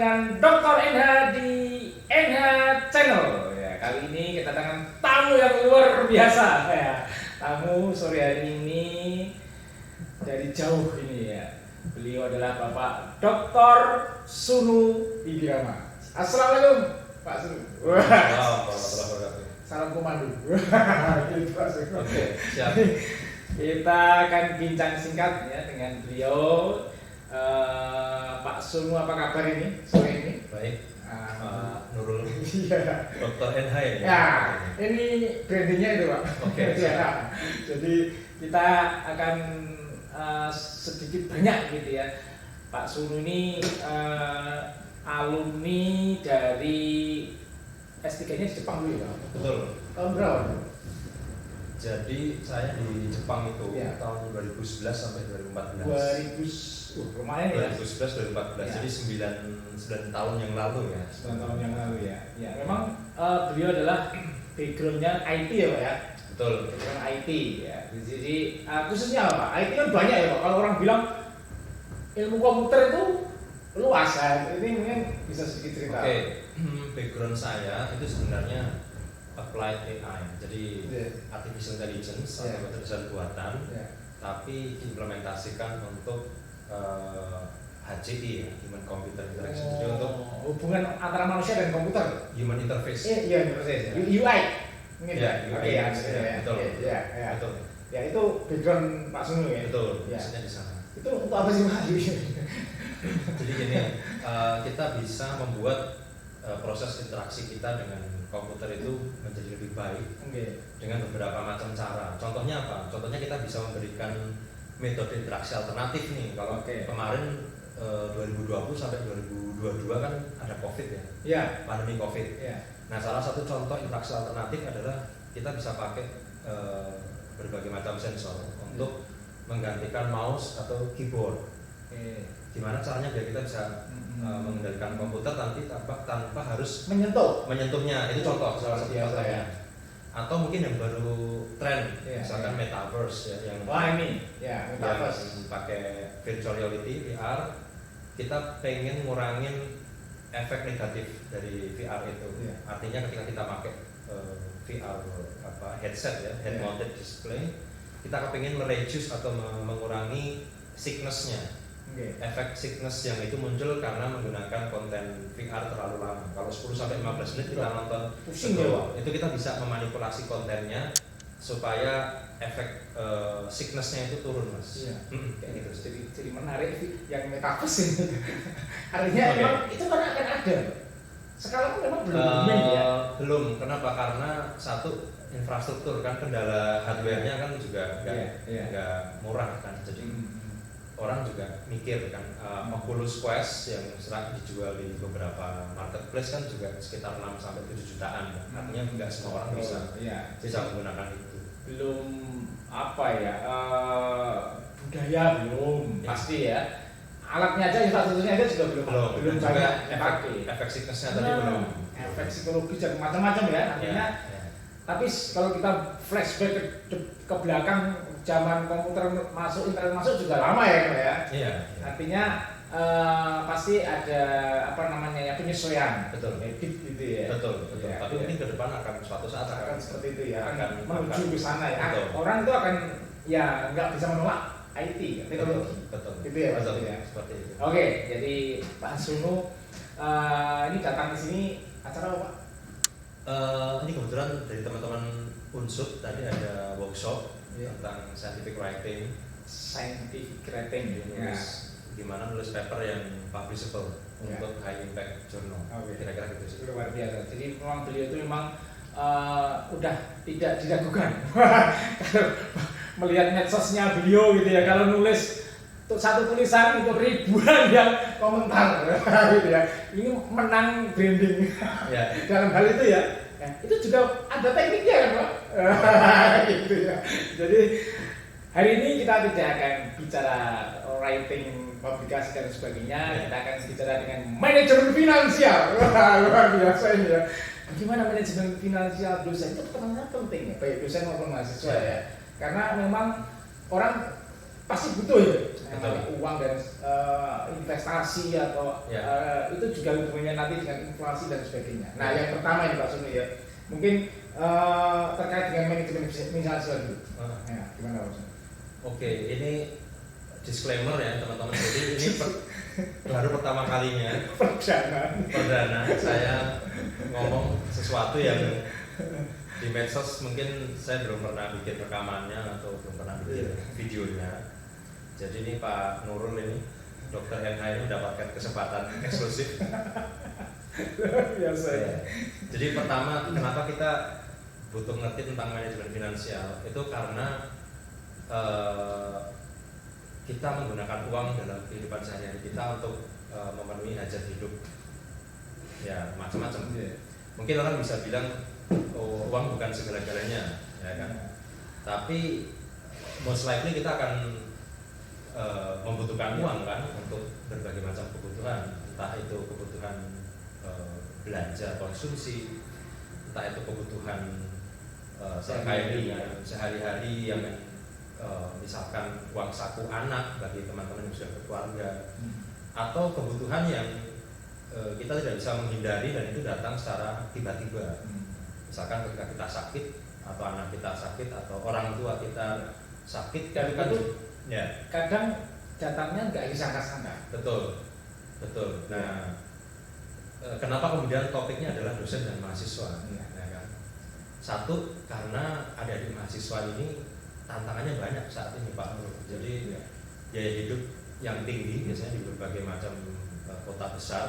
dengan Dr. NH di NH Channel. Ya, kali ini kedatangan tamu yang luar biasa. Ya, tamu sore hari ini dari jauh ini ya. Beliau adalah Bapak Dr. Sunu Bibirama. Assalamualaikum Pak Sunu. Salam komando. Oke, siap. Kita akan bincang singkat ya dengan beliau. Pak Sunu, apa kabar ini sore ini? Baik, Pak Nurul. Iya. Dr. NH ya? Ya, ini brandingnya itu Pak. Oke. Ya. Jadi kita akan sedikit banyak gitu ya. Pak Sunu ini alumni dari S3-nya di Jepang dulu ya Pak? Betul. Tahun berapa? Jadi saya di Jepang itu Ya. tahun 2011 sampai 2014. 2000, lumayan ya. 2011 2014. Ya. Jadi 9 tahun yang lalu ya. 9 tahun yang lalu ya. Ya, memang beliau adalah background-nya IT ya Pak ya. Betul. Background IT ya. Jadi khususnya apa Pak? IT kan banyak ya Pak. Kalau orang bilang ilmu komputer itu luas ya. Ini mungkin bisa sedikit cerita. Oke, background saya itu sebenarnya applied AI. Jadi artificial intelligence atau kecerdasan buatan. Tapi diimplementasikan untuk HCI ya, Human Computer Interaction. Jadi untuk hubungan antara manusia dan komputer. human interface. Iya, interface. UI. Mungkin Ya, Oke, UI. ya, Betul. Ya, Betul. ya itu background Pak Sunu ya. Betul. Ya. Maksudnya di sana. Itu untuk apa sih Pak? Jadi gini, kita bisa membuat proses interaksi kita dengan komputer itu menjadi lebih baik dengan beberapa macam cara. Contohnya apa? Contohnya kita bisa memberikan metode interaksi alternatif nih. Kalau kemarin 2020 sampai 2022 kan ada COVID ya, pandemi COVID. Nah, salah satu contoh interaksi alternatif adalah kita bisa pakai berbagai macam sensor untuk menggantikan mouse atau keyboard. Gimana caranya biar kita bisa mengendalikan komputer tanpa harus menyentuhnya. Itu contoh salah satu contohnya. Atau mungkin yang baru tren, misalkan metaverse ya, yang metaverse yang pakai virtual reality VR. Kita pengen ngurangin efek negatif dari VR itu. Artinya ketika kita pakai VR headset ya, head mounted display, kita pengen mereduce atau mengurangi sickness-nya. Efek sickness yang itu muncul karena menggunakan konten VR terlalu lama. Kalau 10 sampai 15 menit kita nonton pusing ya. Itu kita bisa memanipulasi kontennya supaya efek sickness-nya itu turun, Mas. Kayak gitu. Jadi menarik yang metaverse ini. Artinya memang itu kan akan ada. Sekarang memang belum ya. Belum. Kenapa? Karena satu, infrastruktur kan, kendala hardware-nya kan juga nggak murah kan. Jadi orang juga mikir kan, Oculus Quest yang sering dijual di beberapa marketplace kan juga sekitar 6 sampai 7 jutaan kan. Artinya nggak semua orang bisa menggunakan itu. Belum budaya belum pasti ya. Alatnya aja, infrastrukturnya aja juga belum banyak dipakai. Efek sickness-nya tadi belum. Efek psikologis dan macam-macam ya. Artinya tapi kalau kita flashback ke belakang, zaman komputer masuk, internet masuk juga lama ya. Artinya pasti ada penyesuaian. Betul. Edit gitu ya. Betul. Tapi mungkin ke depan akan suatu saat akan seperti itu ya. Akan menuju ke sana ya. Betul. Orang itu akan nggak bisa menolak IT, teknologi. Betul. Gitu ya, betul. Ya. Seperti itu. Oke, jadi Pak Sunu ini datang ke sini acara apa Pak? Ini kebetulan dari teman-teman Unsud tadi ada workshop tentang scientific writing. Gimana nulis paper yang publishable untuk high impact journal. Kira-kira gitu sih. Luar biasa. Jadi memang beliau itu memang udah tidak diragukan. Kalau melihat medsosnya beliau gitu ya, kalau nulis untuk satu tulisan itu ribuan yang komentar gitu ya. Ini menang branding. Dalam hal itu ya. Itu juga ada tekniknya kan Pak. Gitu ya. Jadi hari ini kita tidak akan bicara writing, publikasi dan sebagainya. Kita akan bicara dengan manajemen finansial. Luar biasa ini ya. Bagaimana manajemen finansial dosen itu ternyata penting ya, baik dosen maupun mahasiswa ya. Karena memang orang pasti butuh ya. Betul. Uang dan investasi atau itu juga hubungannya nanti dengan inflasi dan sebagainya. Nah, yang pertama ini Pak Suni ya, mungkin terkait dengan manajemen finansial dulu. Ya, gimana Pak Suni? Oke, ini disclaimer ya teman-teman. Jadi ini baru pertama kalinya perdana saya ngomong sesuatu yang di medsos mungkin saya belum pernah bikin rekamannya atau belum pernah bikin videonya. Jadi ini Pak Nurul ini, Dokter NH ini mendapatkan kesempatan eksklusif. Biasa ya. Jadi pertama, kenapa kita butuh ngerti tentang manajemen finansial? Itu karena kita menggunakan uang dalam kehidupan sehari-hari kita untuk memenuhi hajat hidup. Ya, macam-macam. Mungkin orang bisa bilang, oh, uang bukan segala-galanya, ya kan? Tapi most likely kita akan membutuhkan uang kan untuk berbagai macam kebutuhan, entah itu kebutuhan belanja konsumsi, entah itu kebutuhan sehari-hari yang misalkan uang saku anak bagi teman-teman yang sudah berkeluarga, atau kebutuhan yang kita tidak bisa menghindari dan itu datang secara tiba-tiba. Misalkan ketika kita sakit atau anak kita sakit atau orang tua kita sakit, dan kan itu ya kadang datangnya nggak disangka-sangka. betul. Nah, kenapa kemudian topiknya adalah dosen dan mahasiswa? Ya kan? Satu, karena adik-adik mahasiswa ini tantangannya banyak saat ini Pak Nur. Jadi biaya hidup yang tinggi biasanya di berbagai macam kota besar.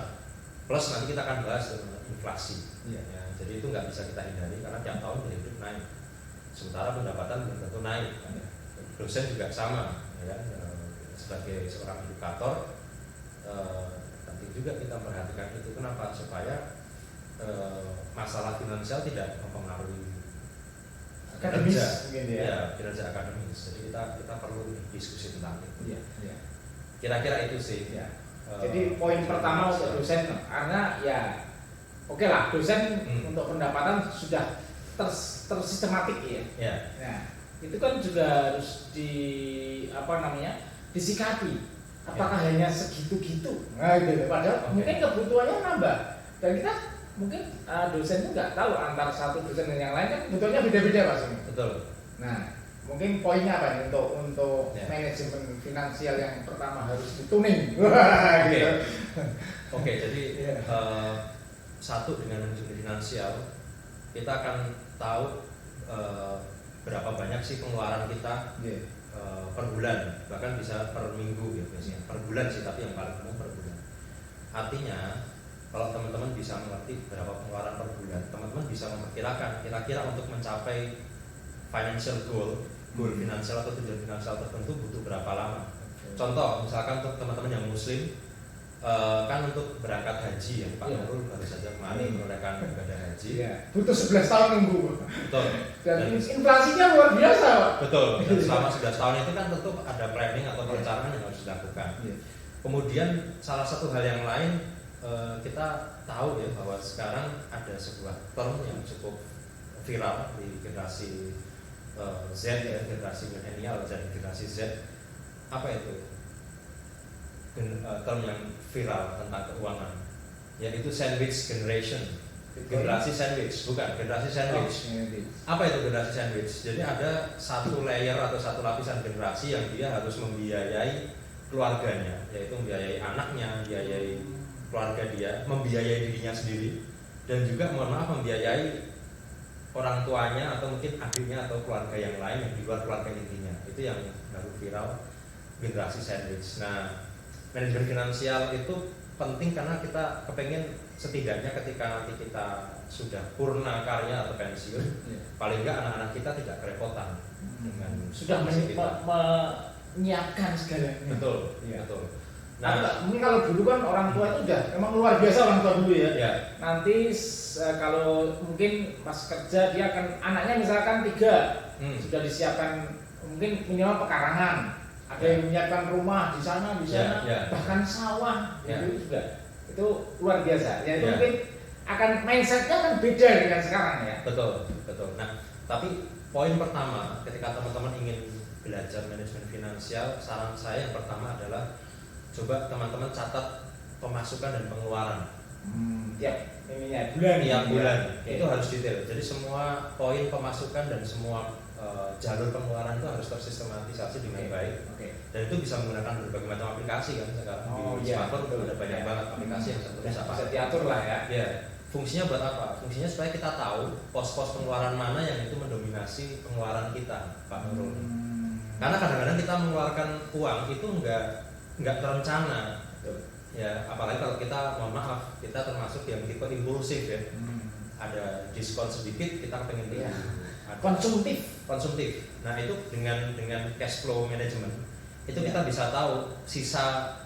Plus nanti kita akan bahas tentang inflasi. Ya, jadi itu nggak bisa kita hindari karena tiap tahun biaya hidup naik. Sementara pendapatan belum tentu naik. Dosen juga sama, ya, sebagai seorang edukator penting juga kita perhatikan itu. Kenapa? Supaya masalah finansial tidak mempengaruhi akademis, kinerja akademis. Jadi kita perlu diskusi tentang itu. Ya. Kira-kira itu sih. Ya. Jadi poin pertama untuk dosen, karena ya oke lah, dosen untuk pendapatan sudah tersistematik ya. Nah, itu kan juga harus disikapi. Apakah hanya segitu-gitu? Nah, gitu. Padahal mungkin kebutuhannya nambah dan kita mungkin dosen itu nggak tahu antara satu dosen dan yang lain kan kebutuhannya beda-beda Pak Suni. Betul. Nah, mungkin poinnya apa nih untuk manajemen finansial yang pertama harus dituning. Oke, jadi satu, dengan manajemen finansial kita akan tahu berapa banyak sih pengeluaran kita per bulan, bahkan bisa per minggu ya biasanya. Per bulan sih, tapi yang paling umum per bulan. Artinya kalau teman-teman bisa mengerti berapa pengeluaran per bulan, teman-teman bisa memperkirakan kira-kira untuk mencapai financial goal finansial atau tujuan finansial tertentu butuh berapa lama. Contoh, misalkan untuk teman-teman yang muslim, kan untuk berangkat haji ya, Pak Nurul baru saja kemarin menunaikan ibadah haji. Butuh 11 tahun nunggu. Betul. Dan inflasinya luar biasa Pak. Betul. Dan selama 11 tahun itu kan tentu ada planning atau perencanaan yang harus dilakukan. Kemudian salah satu hal yang lain, kita tahu ya bahwa sekarang ada sebuah term yang cukup viral di generasi Z ya, generasi milenial dan generasi Z. Apa itu? Term yang viral tentang keuangan, yaitu sandwich generation. Generasi sandwich, bukan generasi sandwich. Apa itu generasi sandwich? Jadi ada satu layer atau satu lapisan generasi yang dia harus membiayai keluarganya, yaitu membiayai anaknya, membiayai keluarga dia, membiayai dirinya sendiri, dan juga mohon maaf membiayai orang tuanya atau mungkin adiknya atau keluarga yang lain yang di luar keluarga intinya. Itu yang baru viral, generasi sandwich. Nah, manajemen finansial itu penting karena kita kepengen setidaknya ketika nanti kita sudah purna karya atau pensiun, paling enggak anak-anak kita tidak kerepotan dengan sudah menyiapkan segalanya. Betul. Nah, mungkin kalau dulu kan orang tua itu udah memang luar biasa orang tua dulu ya. Nanti kalau mungkin pas kerja dia akan anaknya misalkan 3 sudah disiapkan mungkin minimal pekarangan. Ada yang menyiapkan rumah di sana, bahkan sawah, itu juga itu luar biasa. Ya itu mungkin akan mindsetnya kan beda dengan sekarang ya. Betul. Nah, tapi poin pertama ketika teman-teman ingin belajar manajemen finansial, saran saya yang pertama adalah coba teman-teman catat pemasukan dan pengeluaran tiap bulan itu harus detail. Jadi semua poin pemasukan dan semua jalur pengeluaran itu harus tersistematisasi dengan baik. Dan itu bisa menggunakan berbagai macam aplikasi kan sekarang di smartphone ada banyak banget aplikasi yang bisa diatur lah ya. Ya, fungsinya buat apa? Fungsinya supaya kita tahu pos-pos pengeluaran mana yang itu mendominasi pengeluaran kita, Pak Nurul. Karena kadang-kadang kita mengeluarkan uang itu nggak terencana. Ya, apalagi kalau kita, mohon maaf, kita termasuk yang tipe impulsif ya. Ada diskon sedikit kita pengen beli. Konsumtif. Nah, itu dengan cash flow management itu kita bisa tahu sisa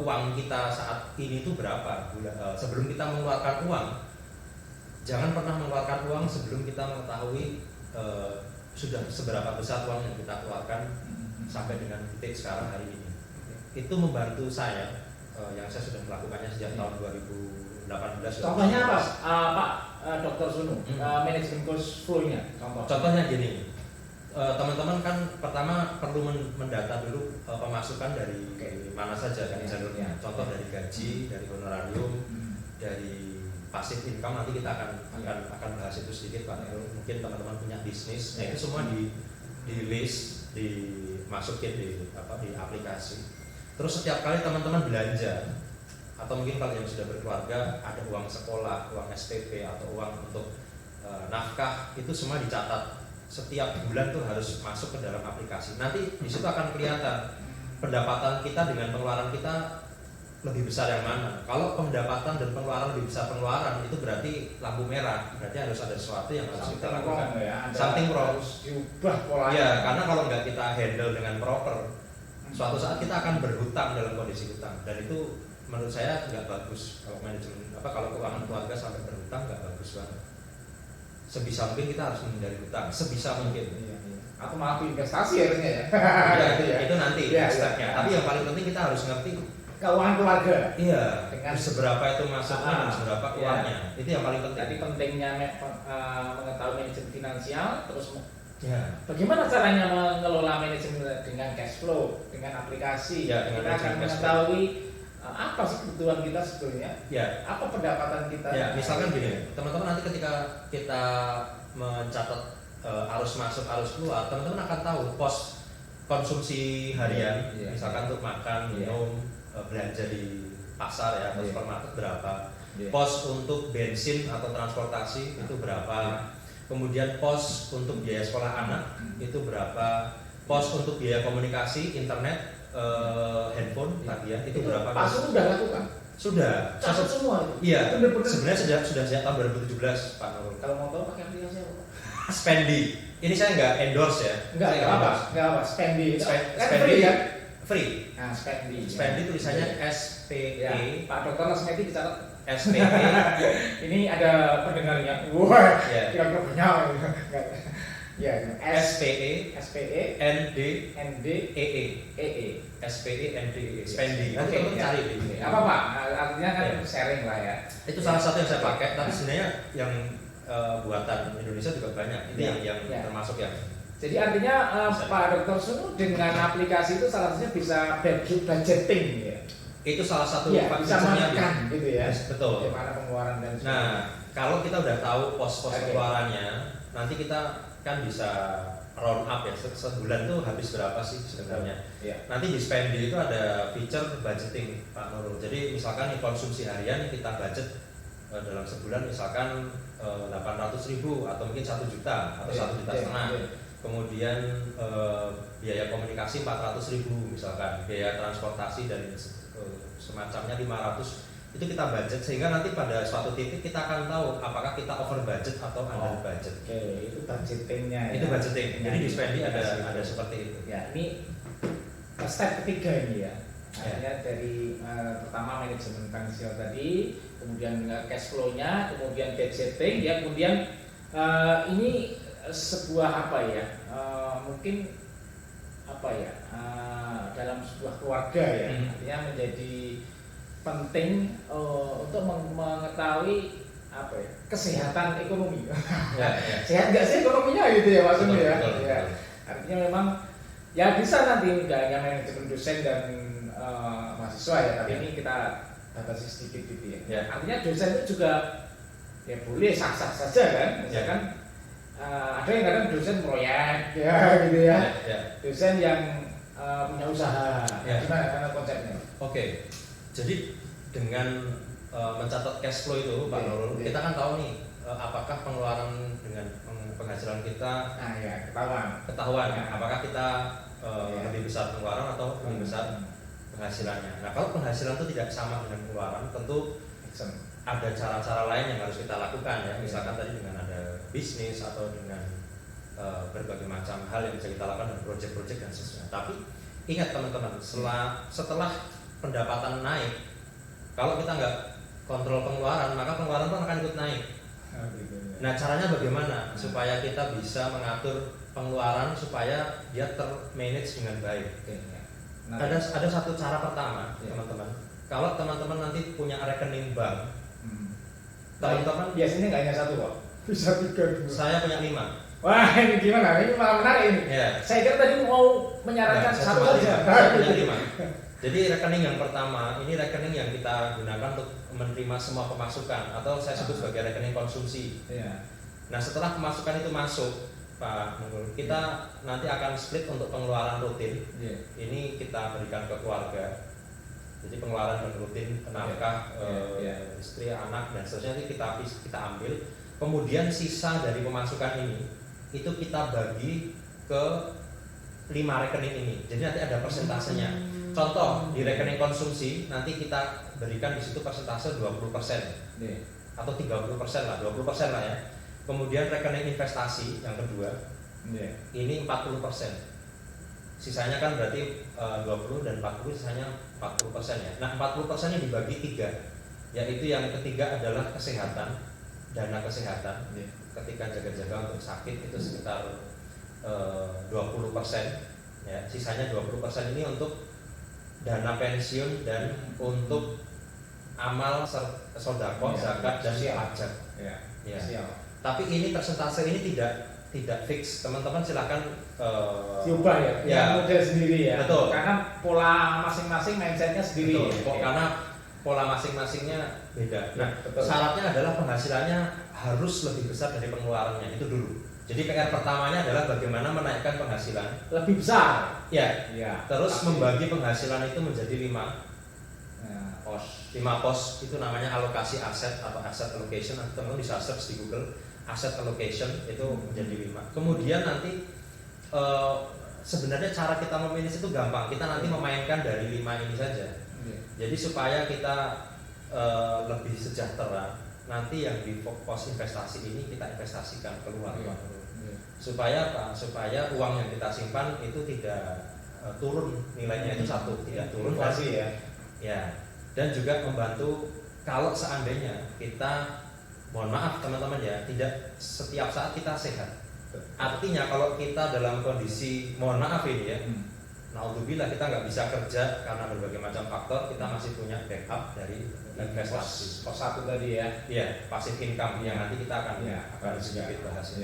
uang kita saat ini itu berapa. Sebelum kita mengeluarkan uang, jangan pernah mengeluarkan uang sebelum kita mengetahui sudah seberapa besar uang yang kita keluarkan sampai dengan titik sekarang hari ini. Itu membantu saya yang saya sudah melakukannya sejak tahun 2018. Contohnya apa, Pak Dr. Sunu? Manajemen cash flow-nya. Contohnya gini, teman-teman kan pertama perlu mendata dulu pemasukan dari mana saja kan jalurnya. Contoh dari gaji, dari honorarium, dari passive income. Nanti kita akan bahas itu sedikit Pak. Mungkin teman-teman punya bisnis, nah itu semua di list, dimasukin di aplikasi. Terus setiap kali teman-teman belanja, atau mungkin kalau yang sudah berkeluarga ada uang sekolah, uang SPP atau uang untuk nafkah, itu semua dicatat. Setiap bulan tuh harus masuk ke dalam aplikasi. Nanti di situ akan kelihatan pendapatan kita dengan pengeluaran kita lebih besar yang mana. Kalau pendapatan dan pengeluaran lebih besar pengeluaran, itu berarti lampu merah. Berarti harus ada sesuatu yang harus kita lakukan. Something wrong. Harus diubah polanya. Ya, karena kalau nggak kita handle dengan proper, suatu saat kita akan berhutang dalam kondisi hutang, dan itu menurut saya nggak bagus. Kalau manajemen kalau keuangan keluarga sampai berhutang nggak bagus banget. Sebisa mungkin kita harus menghindari hutang, sebisa mungkin. Atau malah investasi harusnya ya. Itu nanti stepnya. Tapi yang paling penting kita harus ngerti keuangan keluarga. Iya. Dengan seberapa itu masuknya dan seberapa keluarnya. Itu yang paling penting. Jadi pentingnya mengetahui manajemen finansial, terus bagaimana caranya mengelola manajemen dengan cash flow, dengan aplikasi. Kita akan mengetahui apa sih kebutuhan kita sebetulnya, apa pendapatan kita. Misalkan gini, teman-teman nanti ketika kita mencatat arus masuk, arus keluar, teman-teman akan tahu pos konsumsi harian, misalkan untuk makan, minum, belanja di pasar ya, atau supermarket berapa, pos untuk bensin atau transportasi itu berapa, kemudian pos untuk biaya sekolah anak itu berapa, pos untuk biaya komunikasi, internet, handphone tadi ya, itu berapa? Pak Sunu sudah lakukan? Sudah. Catat semua itu? Iya, sebenarnya sudah sejak tahun 2017 Pak Nurul. Kalau mau tahu pakai aplikasi apa? Spendi. Ini saya nggak endorse ya. Nggak apa. Spendi. Spendi ya? Free. Nah, Spendi. Spendi tulisannya SPE. Pak Dokter Lasmeti dicatat. SPE. Ini ada pendengarnya. Wah, kira-kira banyak. SPE ND EE Spendi. Nanti kamu cari di apa Pak? Artinya kan sharing lah ya. Itu salah satu yang saya pakai, tapi sebenarnya yang buatan Indonesia juga banyak. Ini yang termasuk yang. Jadi artinya Pak Dr. Sunu dengan aplikasi itu salah satunya bisa budgeting ya. Itu salah satu bisa menekan gitu ya. Betul. Bagaimana pengeluaran dan sebagainya. Nah, kalau kita udah tahu pos-pos pengeluarannya, nanti kita kan bisa round up ya, sebulan tuh habis berapa sih sebenarnya. Nanti di Spendi itu ada feature budgeting Pak Nurul. Jadi misalkan nih konsumsi harian kita budget dalam sebulan misalkan 800.000 atau mungkin 1 juta atau 1,5 juta. Kemudian biaya komunikasi 400.000 misalkan, biaya transportasi dan semacamnya 500. Itu kita budget sehingga nanti pada suatu titik kita akan tahu apakah kita over budget atau under budget. Itu budgetingnya. Itu budgeting. Jadi di Spendi ada seperti itu. Ya, ini step ketiga ini ya. Artinya dari pertama manajemen finansial tadi, kemudian cash flow-nya, kemudian budgeting, ya, kemudian ini sebuah apa ya? Mungkin apa ya? Dalam sebuah keluarga ya. Artinya menjadi penting untuk mengetahui apa ya, kesehatan ekonomi. Sehat nggak sih ekonominya gitu ya Mas Sunu ya. Artinya memang ya bisa nanti nggak hanya manajemen dosen dan mahasiswa ya, tapi ini kita batasi sedikit gitu ya. Ya. Artinya dosen itu juga ya boleh sah-sah saja kan, misalkan ada yang kadang dosen proyek ya gitu ya, dosen yang punya usaha, gimana karena konsepnya? Oke, jadi dengan mencatat cash flow itu Pak Nurul, kita kan tahu nih apakah pengeluaran dengan penghasilan kita ketahuan, apakah kita lebih besar pengeluaran atau lebih besar penghasilannya. Nah kalau penghasilan itu tidak sama dengan pengeluaran, tentu ada cara-cara lain yang harus kita lakukan ya, misalkan tadi dengan ada bisnis atau dengan berbagai macam hal yang bisa kita lakukan dan proyek-proyek dan seterusnya. Tapi ingat teman-teman, setelah pendapatan naik, kalau kita nggak kontrol pengeluaran, maka pengeluaran pun akan ikut naik. Nah caranya bagaimana supaya kita bisa mengatur pengeluaran supaya dia termanage dengan baik? Ada satu cara pertama teman-teman. Kalau teman-teman nanti punya rekening bank, teman-teman biasanya nggak hanya satu Pak, bisa 3. Saya punya 5. Wah ini gimana? Ini malah menarik ini. Saya kira tadi mau menyarankan satu saja. Saya punya 5. Jadi rekening yang pertama, ini rekening yang kita gunakan untuk menerima semua pemasukan atau saya sebut sebagai rekening konsumsi. Nah setelah pemasukan itu masuk, Pak Nurul, kita nanti akan split untuk pengeluaran rutin. Ini kita berikan ke keluarga. Jadi pengeluaran yang rutin, nafkah, istri, anak dan seterusnya itu kita ambil. Kemudian sisa dari pemasukan ini itu kita bagi ke 5 rekening ini. Jadi nanti ada persentasenya. Contoh di rekening konsumsi nanti kita berikan di situ persentase 20% atau 30% lah, 20% lah ya. Kemudian rekening investasi yang kedua ini 40%. Sisanya kan berarti 20 dan 40, sisanya 40% ya. Nah 40% ini dibagi 3, yaitu yang ketiga adalah kesehatan, dana kesehatan. Ketika jaga-jaga untuk sakit itu sekitar 20% ya. Sisanya 20% ini untuk dana pensiun dan untuk amal sodako, zakat dan pajak. Tapi ini persentase ini tidak fix. Teman-teman silakan diubah ya, model sendiri ya. Betul. Karena pola masing-masing mindsetnya sendiri. Betul. Karena pola masing-masingnya beda. Nah, syaratnya adalah penghasilannya harus lebih besar dari pengeluarannya, itu dulu. Jadi PR pertamanya adalah bagaimana menaikkan penghasilan lebih besar. Terus membagi penghasilan itu menjadi 5 pos. Itu namanya alokasi aset atau asset allocation. Teman-teman bisa search di Google asset allocation itu menjadi 5. Kemudian nanti sebenarnya cara kita memanage itu gampang. Kita nanti memainkan dari 5 ini saja. Jadi supaya kita lebih sejahtera, nanti yang di pos investasi ini kita investasikan keluar, supaya apa? Supaya uang yang kita simpan itu tidak turun nilainya, itu satu, tidak turun inflasi dan juga membantu kalau seandainya kita, mohon maaf teman-teman ya, tidak setiap saat kita sehat. Artinya kalau kita dalam kondisi mohon maaf ini ya, naudzubillah kita nggak bisa kerja karena berbagai macam faktor, kita masih punya backup dari investasi. Pos 1 tadi ya. Iya, passive income yang nanti kita akan sedikit bahas.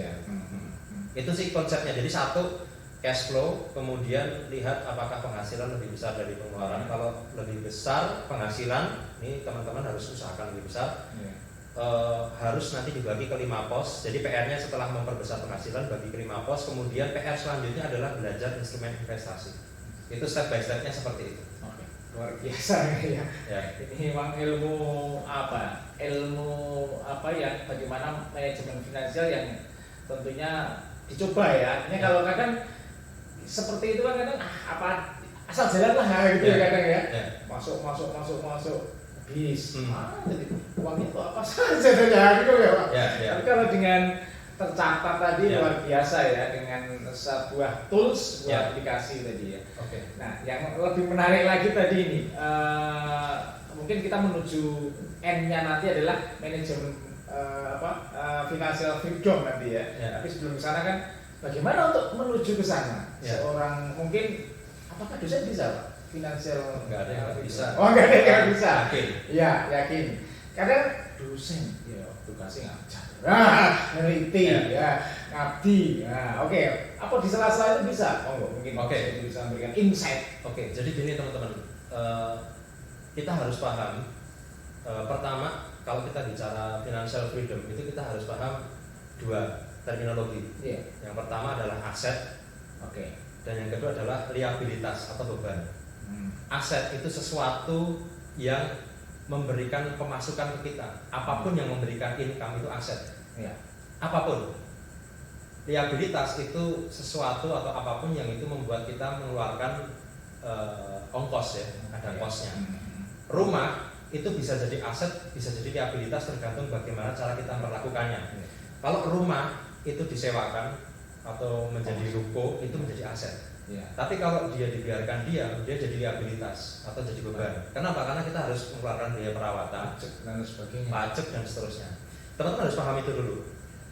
Itu sih konsepnya. Jadi satu, cash flow, kemudian lihat apakah penghasilan lebih besar dari pengeluaran. Kalau lebih besar penghasilan, ini teman-teman harus usahakan lebih besar. Harus nanti dibagi ke 5 pos. Jadi PR-nya setelah memperbesar penghasilan bagi ke 5 pos. Kemudian PR selanjutnya adalah belajar instrumen investasi. Itu step by step-nya seperti itu. Luar biasa ya. Ini memang ilmu apa ya, bagaimana manajemen finansial yang tentunya dicoba ya. Artinya kalau kadang seperti itu kan kadang apa asal jalan lah gitu kadang ya. Masuk habis. Jadi uangnya itu apa saja gitu ya Pak. Tapi kalau dengan tercatat tadi luar biasa ya, dengan sebuah tools, sebuah aplikasi tadi ya. Nah, yang lebih menarik lagi tadi ini, mungkin kita menuju N-nya nanti adalah manajemen financial freedom nanti ya. Tapi sebelum ke sana kan, bagaimana untuk menuju ke sana? Seorang mungkin, apakah dosen bisa Pak? Financial nggak ada yang bisa. Oh nggak ada yang bisa. Yakin. Iya yakin. Kadang dosen ya tugasnya ngajar, neliti ya, ngabdi, oke. Apa di sela-sela itu bisa? Mungkin itu bisa memberikan insight. Jadi gini teman-teman, kita harus paham. Pertama, kalau kita bicara financial freedom itu kita harus paham dua terminologi. Yang pertama adalah aset, dan yang kedua adalah liabilitas atau beban. Aset itu sesuatu yang memberikan pemasukan ke kita. Apapun yang memberikan income itu aset. Apapun. Liabilitas itu sesuatu atau apapun yang itu membuat kita mengeluarkan ongkos ya, ada kosnya. Rumah itu bisa jadi aset, bisa jadi liabilitas tergantung bagaimana cara kita melakukannya. Kalau rumah itu disewakan atau menjadi ruko itu menjadi aset. Tapi kalau dia dibiarkan diam, dia jadi liabilitas atau jadi beban. Kenapa? Karena kita harus mengeluarkan biaya perawatan, pajak dan seterusnya. Teman-teman harus paham itu dulu.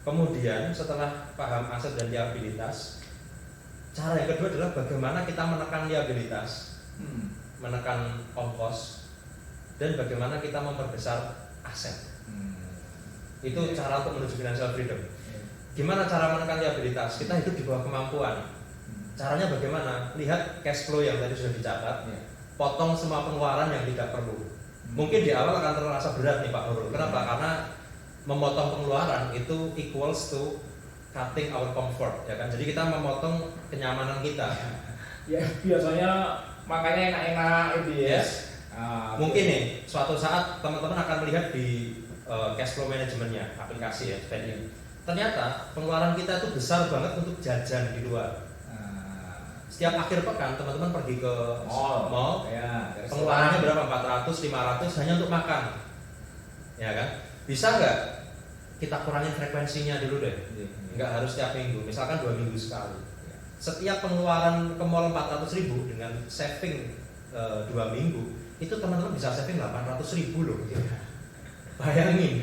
Kemudian setelah paham aset dan liabilitas, cara yang kedua adalah bagaimana kita menekan liabilitas, menekan ongkos, dan bagaimana kita memperbesar aset. Itu cara untuk menuju financial freedom. Gimana cara menekan liabilitas? Kita hidup di bawah kemampuan. Caranya bagaimana? Lihat cash flow yang tadi sudah dicatat, potong semua pengeluaran yang tidak perlu. Mungkin di awal akan terasa berat nih Pak Nurul. Kenapa? Karena memotong pengeluaran itu equals to cutting our comfort, ya kan? Jadi kita memotong kenyamanan kita. Ya biasanya makanya enak-enak itu ya. Mungkin nih suatu saat teman-teman akan melihat di cash flow manajemennya aplikasi ya, spending. Ternyata pengeluaran kita itu besar banget untuk jajan di luar. Setiap akhir pekan teman-teman pergi ke mall, pengeluarannya berapa? 400, 500 hanya untuk makan, ya kan? Bisa nggak kita kurangin frekuensinya dulu deh? Nggak harus setiap minggu, misalkan 2 minggu sekali. Setiap pengeluaran ke mall 400.000 dengan saving 2 minggu, itu teman-teman bisa saving 800.000 loh. Bayangin,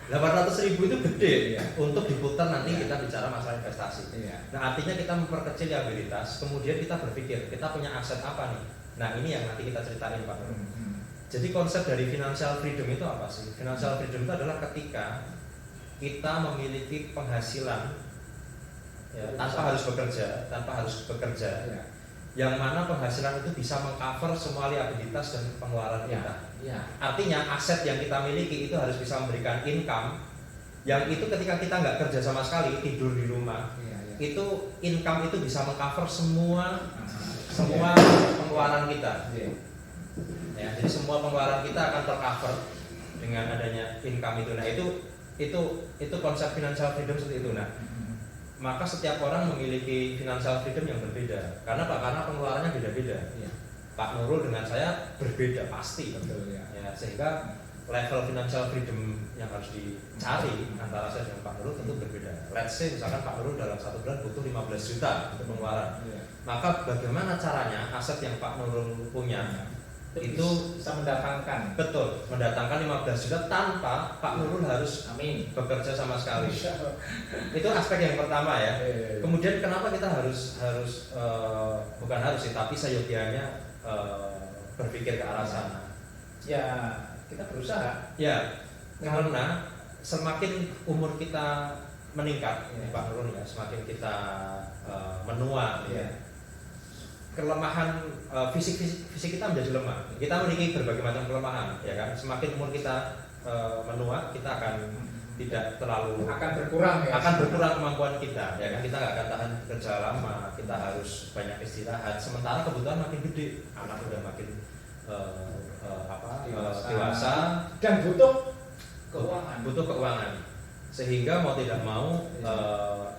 800.000 itu gede untuk diputar nanti kita bicara masalah investasi. Nah artinya kita memperkecil liabilitas, kemudian kita berpikir kita punya aset apa nih. Nah ini yang nanti kita ceritain Pak. Jadi konsep dari financial freedom itu apa sih? Financial freedom itu adalah ketika kita memiliki penghasilan tanpa harus bekerja, yang mana penghasilan itu bisa mengcover semua liabilitas dan pengeluaran kita. Artinya aset yang kita miliki itu harus bisa memberikan income yang itu ketika kita nggak kerja sama sekali, tidur di rumah, itu income itu bisa mengcover semua pengeluaran kita. Jadi semua pengeluaran kita akan tercover dengan adanya income itu. Nah itu konsep financial freedom seperti itu. Nah maka setiap orang memiliki financial freedom yang berbeda. Karena pengeluarannya beda-beda. Pak Nurul dengan saya berbeda pasti. Sehingga level financial freedom yang harus dicari antara saya dengan Pak Nurul tentu berbeda. Let's say misalkan Pak Nurul dalam 1 bulan butuh 15 juta untuk pengeluaran. Maka bagaimana caranya aset yang Pak Nurul punya itu bisa mendatangkan 15 juta tanpa Pak Nurul harus bekerja sama sekali. Itu aspek yang pertama ya. Kemudian kenapa kita harus bukan harus sih, tapi seyogianya berpikir ke arah sana. Kita berusaha. Karena semakin umur kita meningkat, Pak Nurul ya, semakin kita menua, kelemahan fisik kita menjadi lemah. Kita memiliki berbagai macam kelemahan, ya kan. Semakin umur kita menua, kita akan tidak terlalu akan berkurang kemampuan kita, ya kan. Kita nggak akan tahan kerja lama, kita harus banyak istirahat. Sementara kebutuhan makin gede, anak udah makin dewasa dan butuh keuangan. Sehingga mau tidak mau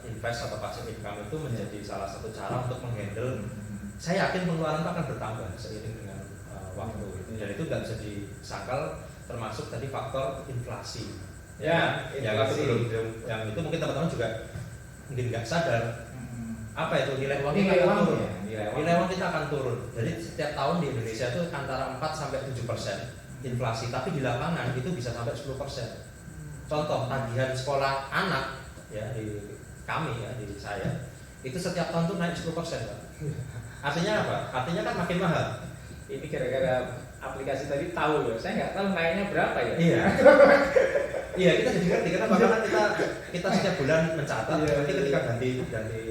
invest atau passive income itu menjadi salah satu cara untuk menghandle. Saya yakin pengeluaran itu akan bertambah seiring dengan waktu dan itu nggak bisa disangkal, termasuk tadi faktor inflasi. Inflasi. Yang itu mungkin teman-teman juga mungkin nggak sadar. Apa itu nilai uang kita akan turun? Nilai uang kita akan turun. Jadi setiap tahun di Indonesia itu antara 4-7% inflasi, tapi di lapangan itu bisa sampai 10%. Contoh tagihan sekolah anak ya di kami ya di saya itu setiap tahun tuh naik 10%, Pak. Artinya apa? Artinya kan makin mahal. Ini gara-gara aplikasi tadi tahu ya. Saya nggak tahu naiknya berapa ya. Iya. Iya, kita jadi ngerti karena karena kita setiap bulan mencatat, nanti ketika ganti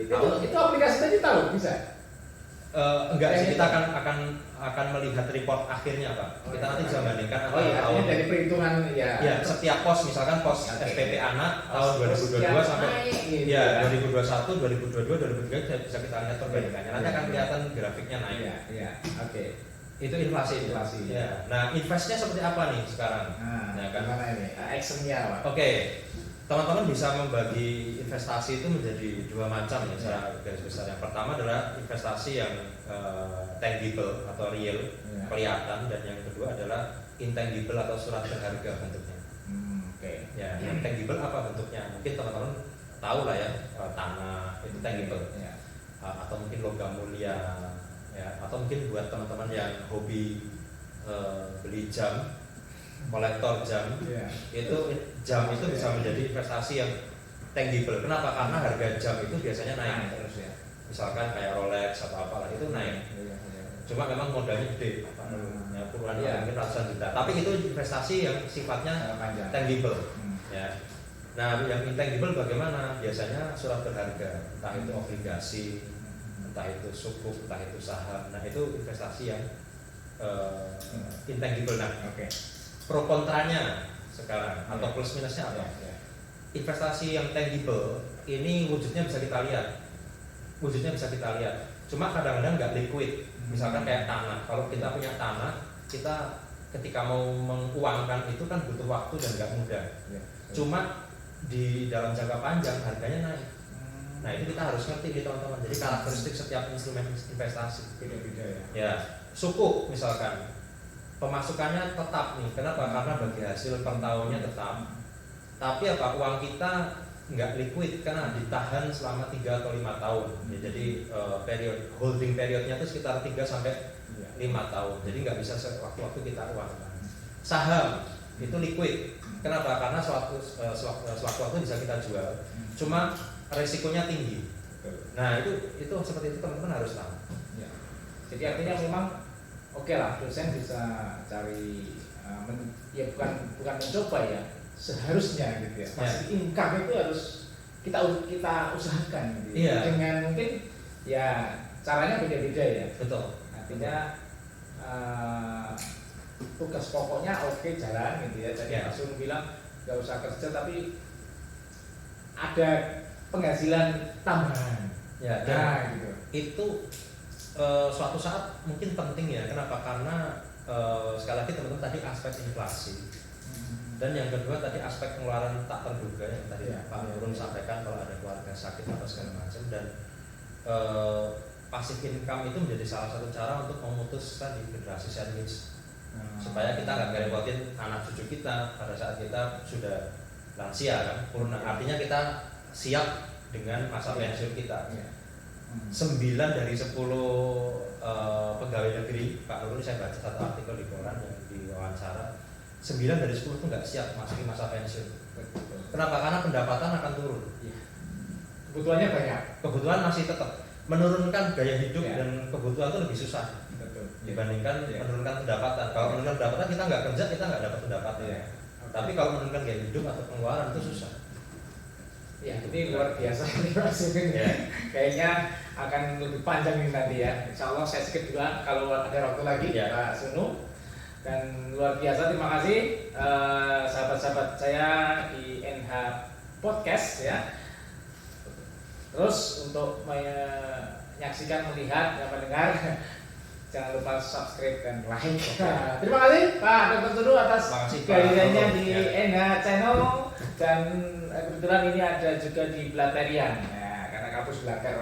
tahun Itu aplikasi tadi tahu bisa. Enggak sih, kita akan melihat report akhirnya Pak. Kita nanti bisa bandingkan Oh iya, artinya dari perhitungan ya. Ya, setiap pos misalkan pos SPP anak tahun 2022 sampai gitu, ya 2021, 2022, 2023 bisa kita lihat perbandingannya. Nanti akan kelihatan grafiknya naik. Iya. Oke. Itu inflasi. Ya. Nah, investnya seperti apa nih sekarang? Nah, kan mana ini? Actionnya Pak. Oke. Teman-teman bisa membagi investasi itu menjadi dua macam ya secara garis besar. Yang pertama adalah investasi yang tangible atau real, kelihatan, dan yang kedua adalah intangible atau surat berharga bentuknya. Oke. Ya, yang tangible apa bentuknya? Mungkin teman-teman tahu lah ya, tanah itu tangible, atau mungkin logam mulia, ya, atau mungkin buat teman-teman yang hobi beli jam, kolektor jam, itu jam itu bisa menjadi investasi yang tangible. Kenapa? Karena harga jam itu biasanya naik terus ya. Misalkan kayak Rolex atau apalah itu naik. Cuma memang modalnya gede, ya, puluhan mungkin ratusan juta. Tapi itu investasi yang sifatnya tangible. Ya. Nah, yang intangible bagaimana? Biasanya surat berharga, entah itu obligasi, entah itu sukuk, entah itu saham. Nah, itu investasi yang intangible. Nah, pro kontranya sekarang atau plus minusnya apa? Investasi yang tangible ini wujudnya bisa kita lihat. Cuma kadang-kadang nggak liquid. Misalkan kayak tanah. Kalau kita punya tanah, kita ketika mau menguangkan itu kan butuh waktu dan nggak mudah. Cuma di dalam jangka panjang harganya naik. Nah, itu kita harus ngerti nih teman-teman. Jadi karakteristik setiap instrumen investasi Beda-beda ya. Ya, sukuk misalkan pemasukannya tetap nih. Kenapa? Karena bagi hasil per tahunnya tetap. Tapi apa, uang kita nggak liquid karena ditahan selama 3 atau 5 tahun. Ya, jadi holding periodnya itu sekitar 3 sampai 5 tahun. Jadi nggak bisa sewaktu-waktu kita uangkan. Saham itu liquid. Kenapa? Karena sewaktu-waktu bisa kita jual. Cuma resikonya tinggi. Nah, itu seperti itu teman-teman harus tahu. Ya. Jadi artinya memang oke lah, dosen bisa cari ya bukan mencoba ya, seharusnya gitu ya. Masih income itu harus kita usahakan gitu. Dengan mungkin ya caranya beda-beda ya. Betul. Artinya tugas pokoknya jalan gitu ya. Jadi langsung bilang nggak usah kerja tapi ada penghasilan tambahan. Ya, nah, gitu. Itu suatu saat mungkin penting ya. Kenapa? Karena sekali lagi teman-teman tadi aspek inflasi dan yang kedua tadi aspek pengeluaran tak terduga yang tadi Pak Nurul sampaikan kalau ada keluarga sakit atau segala macam, dan passive income itu menjadi salah satu cara untuk memutus tadi generasi sandwich supaya kita nggak ngerepotin anak cucu kita pada saat kita sudah lansia kan. Artinya kita siap dengan masa pensiun kita. 9 dari 10 pegawai negeri, Pak Nurul, saya baca satu artikel di koran yang diwawancara, 9 dari 10 itu nggak siap masuki masa pensiun. Kenapa? Karena pendapatan akan turun. Kebutuhannya banyak. Kebutuhan masih tetap. Menurunkan gaya hidup dan kebutuhan itu lebih susah dibandingkan menurunkan pendapatan. Kalau menurunkan pendapatan kita nggak kerja, kita nggak dapat pendapatan. Tapi kalau menurunkan gaya hidup atau pengeluaran itu susah. Ya, ini luar biasa nih Mas. Kayaknya akan lebih panjang nih nanti ya. Insya Allah saya skip juga kalau ada waktu lagi Pak Sunu. Dan luar biasa, terima kasih sahabat-sahabat saya di NH Podcast ya. Terus untuk menyaksikan, melihat, mendengar, jangan lupa subscribe dan like. Terima kasih Pak Dr. Sunu atas kehadirannya di NH Channel, dan kebetulan ini ada juga di Blaterian ya, karena kampus Blater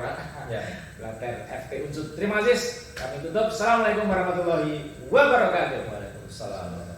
Blater FT Unsur. Terima kasih, kami tutup. Assalamualaikum warahmatullahi wabarakatuh. Waalaikumsalam.